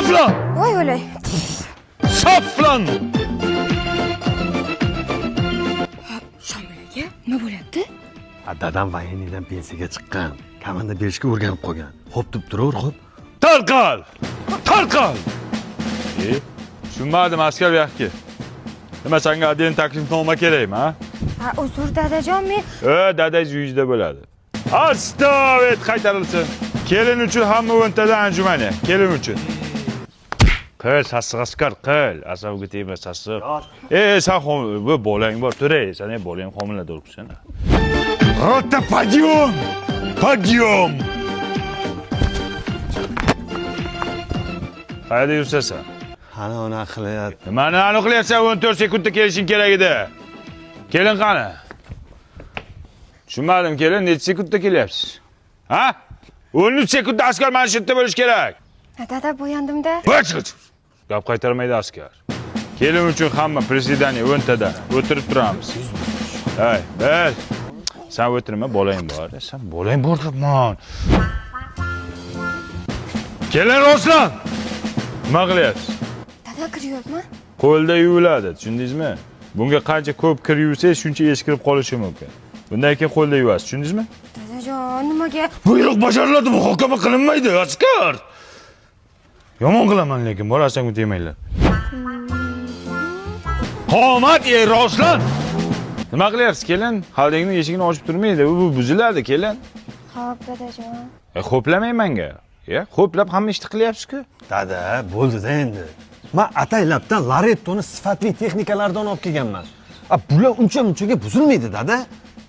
Saflan! Voy o'lay. Saflan! Shomil aka, nima bo'lyapti? Dadam voyinnidan pensiyaga chiqqan. Komanda berishga o'rganib qolgan. Xo'p deb turaver, xo'p. Tarqal! Tarqal! Tushunmadim askar bu yoqqa. Nima senga adin taklifnoma kerakmi, ha? Ha, uzr dadajon, men Dadangiz uyingizda bo'ladi. Astavet qaytarilsin. Kelin uchun hamma o'ntadan anjumani. Kelin uchun. Qil, sassiq askar, qil. Asabga tegma, sassiq. Sen bu bolang bor, turay. Sen bolang homilador bo'lsan. Rota, подъем! Подъем! Qayerda yursasan? Ana uni qilyapti. Nimani aniqlayapsan? 14 sekundda kelishing kerak edi. Kelin qani? Tushunmadim, kelin necha sekundda kelyapsiz? Ha? 13 sekundda askar mana shu yerda bo'lish kerak. dada bo'yandimda. Gap qaytarmaydi askar. Kelin uchun hamma presidaniya 10 tada o'tirib turamiz. Hey, ber. Sen o'tirma, bolang bor. Sen bolang bor debman. Kelin Ruslan. Nima qilyapsiz? Dada kiryapman. Qo'lda yuviladi, tushundingizmi? Bunga qancha ko'p kir yuvsangiz, shuncha eskirib qolishi mumkin. Bundan keyin qo'lda yuvasiz, tushundingizmi? Dadajon, nimaga? Buyruq bajariladi, muhokama qilinmaydi, askar. Yomon qilaman lekin, borasang demanglar. Qomat, Ruslan. Nima qilyapsiz, kelin? Xaldingning eshigini ochib turmaydi, u buziladi, kelin. Xo'p, dadajon. Xo'plamang menga. Xo'plab hamma ishni qilyapsiz-ku. Dada, bo'ldi-da endi. Men ataylabdan Larettoni sifatli texnikalardan olib kelganman. Bular uncha-munchaga buzilmaydi, dada.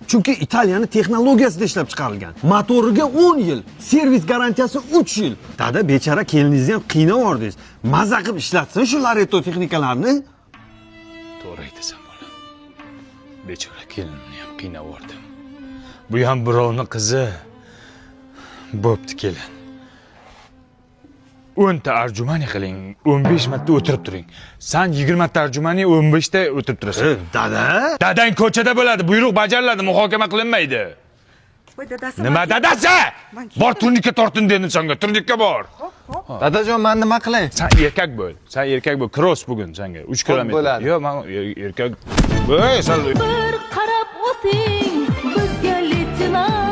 Chunki Italiyani texnologiyasida ishlab chiqarilgan. Motoriga 10 yil, servis garantiyasi 3 yil. Dada, bechara keliningizni ham qiynab yordingiz. Maza qilib ishlatsin shu Laretto texnikalarni. To'g'ri aytasan, bola. Bechora kelinimni ham qiynab yordim. Bu ham birovning qizi. Bo'pti, kelin. 10 ta arjumani qiling, 15 marta o'tirib turing. Sen 20 ta arjumani 15 ta o'tirib turasan. Dada? Dadang ko'chada bo'ladi, buyruq bajariladi, muhokama qilinmaydi. Voy dadasi. Nima dadasi? Bor turnikka tortin dedim senga, turnikka bor. Dadajon, men nima qilay? Sen erkak bo'l. Sen erkak bo'l. Cross bugun senga 3 kilometr. bo'ladi. Yo'q, men erkak. Voy, sen Bir qarab o'ting bizga leytenant